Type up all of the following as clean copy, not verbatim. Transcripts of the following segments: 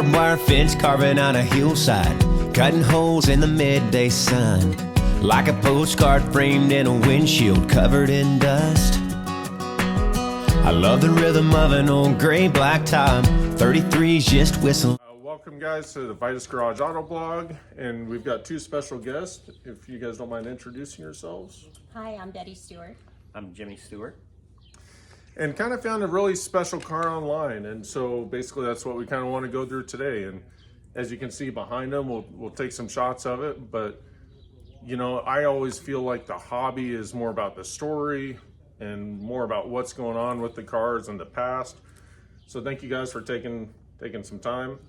barbed wire fence carving on a hillside, cutting holes in the midday sun, like a postcard framed in a windshield covered in dust. I love the rhythm of an old gray blacktop, 33's just whistle. Welcome guys to the Vitus Garage AutoBlog, and we've got two special guests. If you guys don't mind introducing yourselves. Hi, I'm Betty Stewart. I'm Jimmy Stewart. And kind of found a really special car online, and so basically that's what we kind of want to go through today. And as you can see behind them, we'll take some shots of it. But you know, I always feel like the hobby is more about the story and more about what's going on with the cars in the past. So thank you guys for taking some time.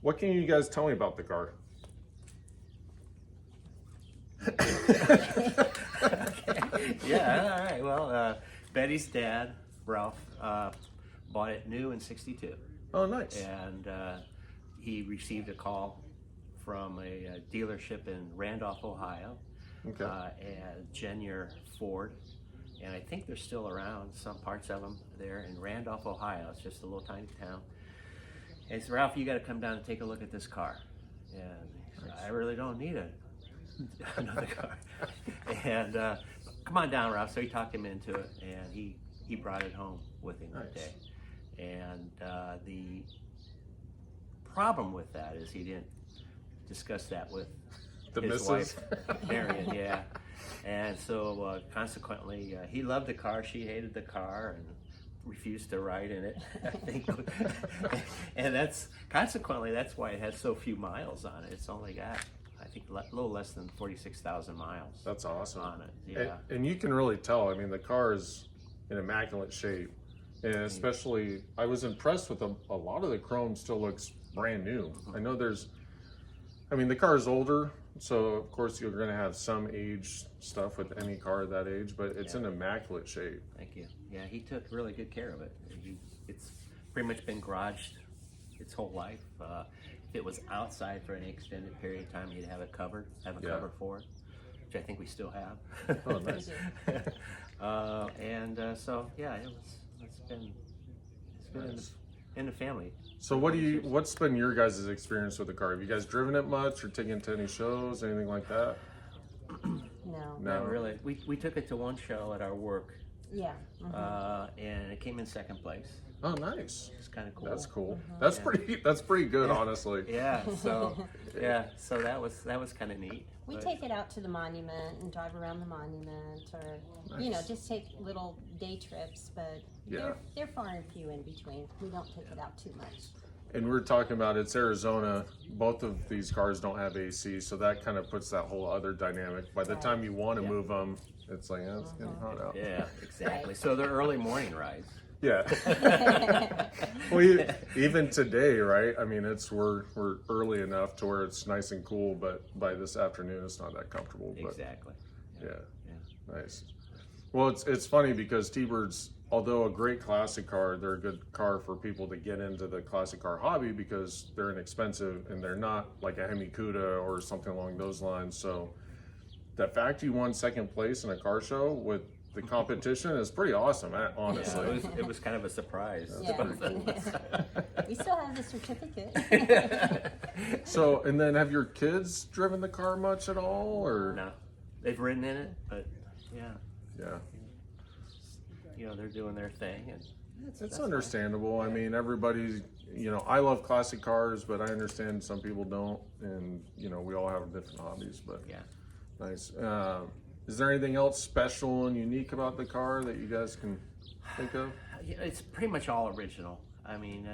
What can you guys tell me about the car? Okay. Yeah, all right. Well, Betty's dad, Ralph, bought it new in '62. Oh, nice. And he received a call from a dealership in Randolph, Ohio, Okay. and Genier Ford. And I think they're still around, some parts of them there in Randolph, Ohio. It's just a little tiny town. And he said, Ralph, you got to come down and take a look at this car. And he said, I really don't need another car. And come on down, Ralph. So he talked him into it, and he brought it home with him that day. And the problem with that is he didn't discuss that with his wife, Marion. Yeah. And so consequently, he loved the car, she hated the car, and refused to ride in it, I think. And that's why it has so few miles on it. It's only got, I think, a little less than 46,000 miles. That's awesome. On it. Yeah. And you can really tell. I mean, the car is in immaculate shape, and especially I was impressed with a lot of the chrome still looks brand new. I know the car is older, so of course you're going to have some age stuff with any car that age, but it's in immaculate shape. Thank you. Yeah, he took really good care of it. It's pretty much been garaged its whole life. If it was outside for any extended period of time, he'd have it covered, cover for it, which I think we still have. Oh, nice. So yeah, it's been Nice. in the family. So what's been your guys' experience with the car? Have you guys driven it much or taken it to any shows, anything like that? No. Not really. We took it to one show at our work. Yeah. And it came in second place. Oh, nice. It's kind of cool. That's cool. That's pretty good, honestly. Yeah. So so that was kind of neat. We take it out to the monument and drive around the monument, or just take little day trips. But they're far and few in between. We don't take it out too much. And we're talking about it's Arizona. Both of these cars don't have AC, so that kind of puts that whole other dynamic. By the time you want to move them, it's like, it's getting hot out. Yeah, exactly. So they're early morning rides. Yeah. Well, even today, right? I mean, we're early enough to where it's nice and cool, but by this afternoon, it's not that comfortable. But Exactly. yeah. Nice. Well, it's funny because T-Birds, although a great classic car, they're a good car for people to get into the classic car hobby because they're inexpensive and they're not like a Hemi Cuda or something along those lines. So the fact you won second place in a car show with the competition is pretty awesome, honestly. Yeah, it was kind of a surprise. Yeah. We still have the certificate. So, and then have your kids driven the car much at all, or? No, they've ridden in it, but yeah. They're doing their thing, and It's understandable. Fine. I mean, everybody's, I love classic cars, but I understand some people don't, and we all have different hobbies. But yeah, nice. Is there anything else special and unique about the car that you guys can think of? It's pretty much all original. I mean,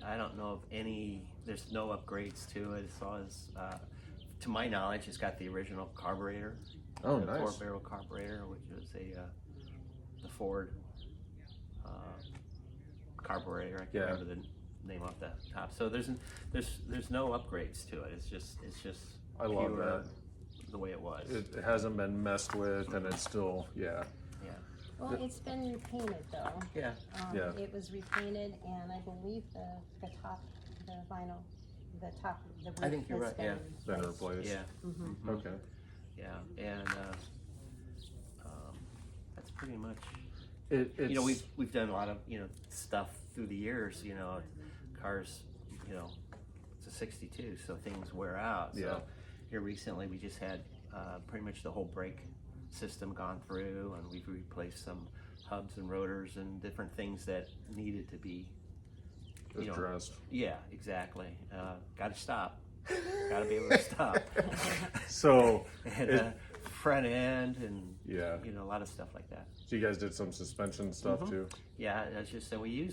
I don't know of any. There's no upgrades to it. As far as, to my knowledge, it's got the original carburetor. Oh, the nice. 4-barrel carburetor, which is the Ford carburetor. I can't remember the name off the top. So there's no upgrades to it. It's just I love that. The way it was. It hasn't been messed with, and it's still Well, it's been painted though. Yeah. It was repainted, and I believe the top, the vinyl, the roof I think you're right. Yeah. Been replaced. Yeah. Mm-hmm. Okay. Yeah, and that's pretty much. We've done a lot of stuff through the years. Cars, 62, so things wear out. Yeah. So here recently we just had pretty much the whole brake system gone through, and we've replaced some hubs and rotors and different things that needed to be, you know, addressed. Yeah, exactly. Got to stop. Got to be able to stop. So And front end and yeah, you know, a lot of stuff like that. so you guys did some suspension stuff too. Yeah, that's just so we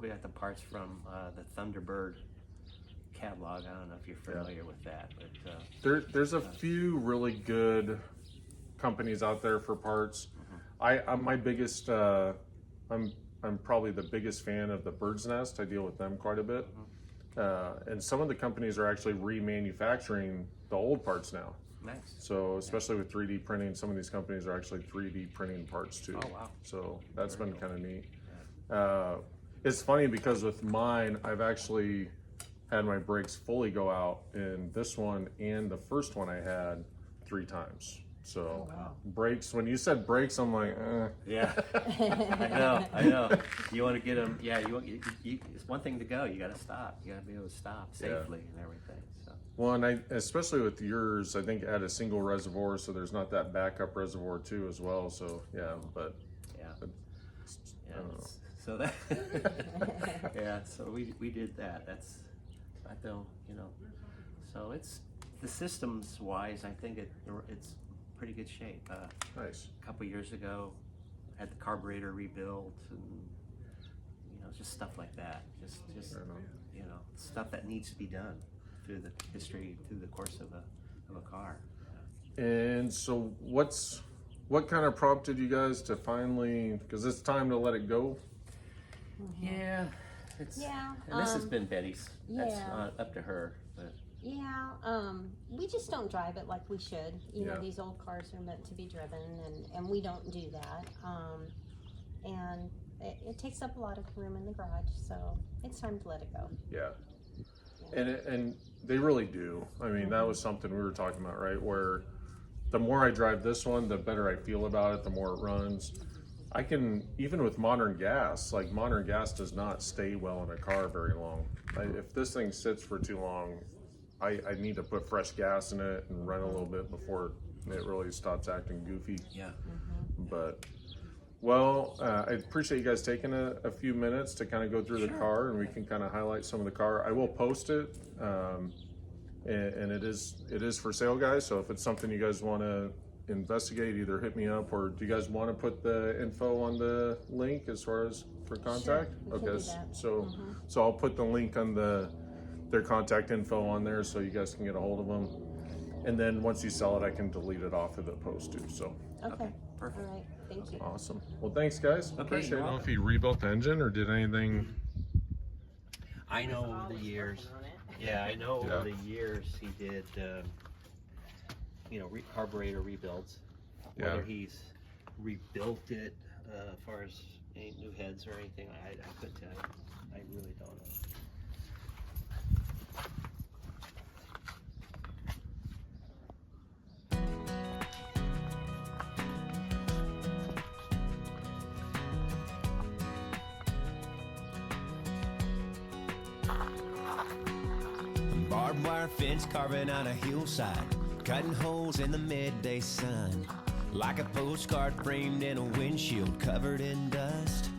got the parts from the Thunderbird catalog. I don't know if you're familiar with that, but There's a few really good companies out there for parts. I'm my biggest I'm probably the biggest fan of the Bird's Nest. I deal with them quite a bit. And some of the companies are actually remanufacturing the old parts now. nice. So especially with 3D printing, some of these companies are actually 3D printing parts too. Oh, wow. So that's been kind of neat. It's funny because with mine, I've actually had my brakes fully go out in this one and the first one I had 3 times. So brakes, when you said brakes, I'm like, Yeah, I know. You want to get them. Yeah, it's one thing to go. You got to stop. You got to be able to stop safely and everything. So. Well, and especially with yours, I think add a single reservoir, so there's not that backup reservoir too as well. So yeah, but Yeah. I don't know. So that. Yeah. So we did that. That's. I don't. You know. So it's the systems wise. I think it's pretty good shape. Nice. A couple years ago, had the carburetor rebuilt and you know, just stuff like that. Just you know, stuff that needs to be done through the course of a car. And so what kind of prompted you guys to finally, because it's time to let it go? Yeah, it's Yeah, and this has been Betty's. That's yeah. up to her, but Yeah, we just don't drive it like we should. You know, Yeah. these old cars are meant to be driven, and we don't do that. And it takes up a lot of room in the garage, so it's time to let it go. Yeah. And they really do. I mean, that was something we were talking about, right? Where the more I drive this one, the better I feel about it, the more it runs. I can, even with modern gas, like modern gas does not stay well in a car very long. If this thing sits for too long, I need to put fresh gas in it and run a little bit before it really stops acting goofy. yeah. But, well, I appreciate you guys taking a few minutes to kind of go through the car, and we can kind of highlight some of the car. I will post it, and it is for sale, guys. So if it's something you guys want to investigate, either hit me up, or do you guys want to put the info on the link as far as for contact? we can Okay, do that. so I'll put the link on their contact info on there so you guys can get a hold of them. And then once you sell it, I can delete it off of the post too. So Okay. Perfect. All right. Thank you. awesome. Well, thanks guys. Appreciate it. I you're don't know if he rebuilt the engine or did anything. I know over the years. Yeah, I know Yeah. over the years he did, you know, carburetor rebuilds. Yeah. Whether he's rebuilt it as far as any new heads or anything, I couldn't tell you. I really don't know. Barbed wire fence carving out a hillside, cutting holes in the midday sun, like a postcard framed in a windshield covered in dust.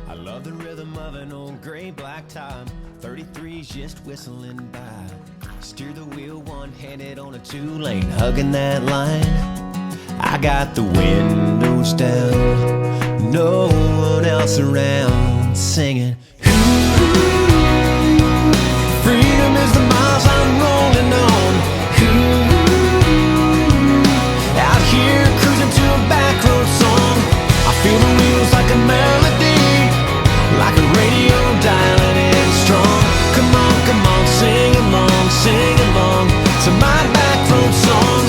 I love the rhythm of an old gray blacktop, 33's just whistling by. Steer the wheel one-handed on a 2-lane, hugging that line. I got the windows down, no one else around, singing. Freedom is the miles I'm rolling on. Out here cruising to a back road song. I feel the wheels like a melody, like a radio dialing in strong. Come on, sing along to my back road song.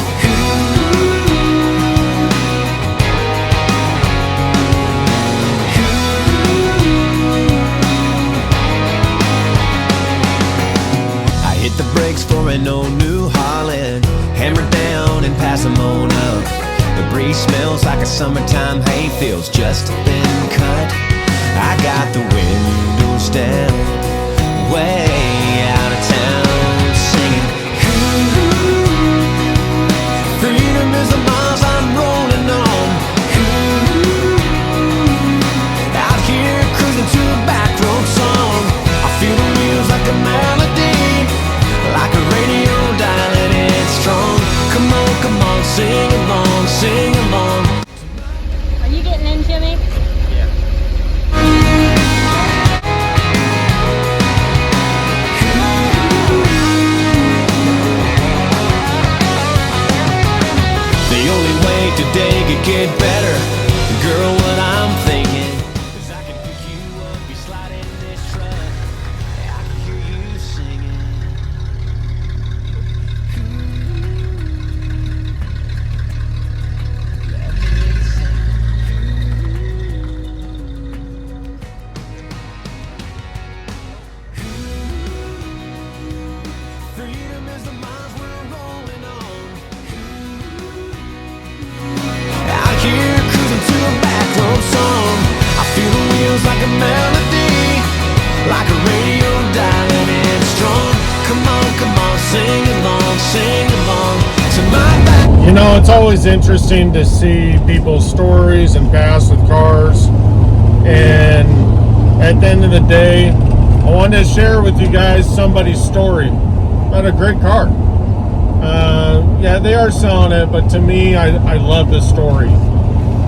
The brakes for an old New Holland, hammer down and pass them on up. The breeze smells like a summertime hayfield's just been cut. I got the windows down, way out of town, singing, ooh, freedom is the miles I'm rolling on. Ooh, out here cruising to a back road song. I feel the wheels like a melody, like a radio dial and it's strong. Come on, sing along, sing along. Are you getting in, Jimmy? Yeah. The only way today could get better, girl, what I'm thinking is I can pick you up, be sliding in this truck, I can hear you singing. Let me sing. Freedom is the miles we're rolling on. Out here cruising to a back road song. I feel the wheels like a melody, like a radio dial and it's strong. Come on, sing along to my back. You know, it's always interesting to see people's stories and past with cars. And at the end of the day, I wanted to share with you guys somebody's story about a great car. Yeah, they are selling it, but to me, I love this story.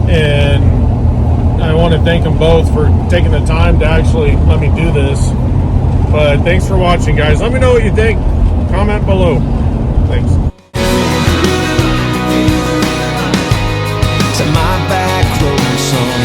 And I want to thank them both for taking the time to actually let me do this. But thanks for watching, guys. Let me know what you think. Comment below. Thanks. To my back road song.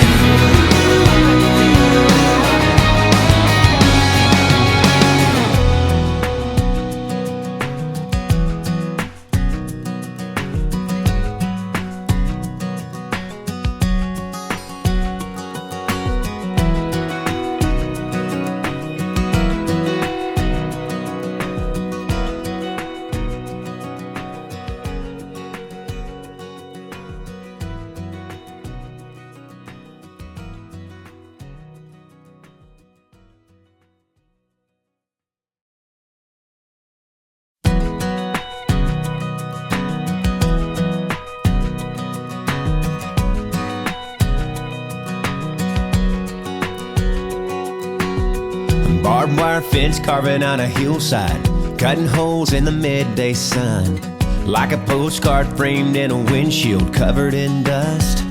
Barbed wire fence carving on a hillside, cutting holes in the midday sun, like a postcard framed in a windshield covered in dust.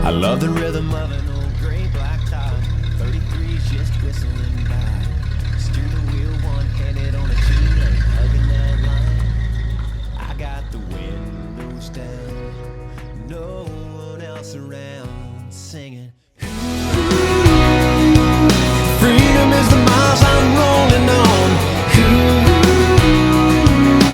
I love the rhythm of an old gray black top, 33's just whistling by. Steer the wheel one-handed on a two-lane, hugging that line. I got the windows down, no one else around, singing.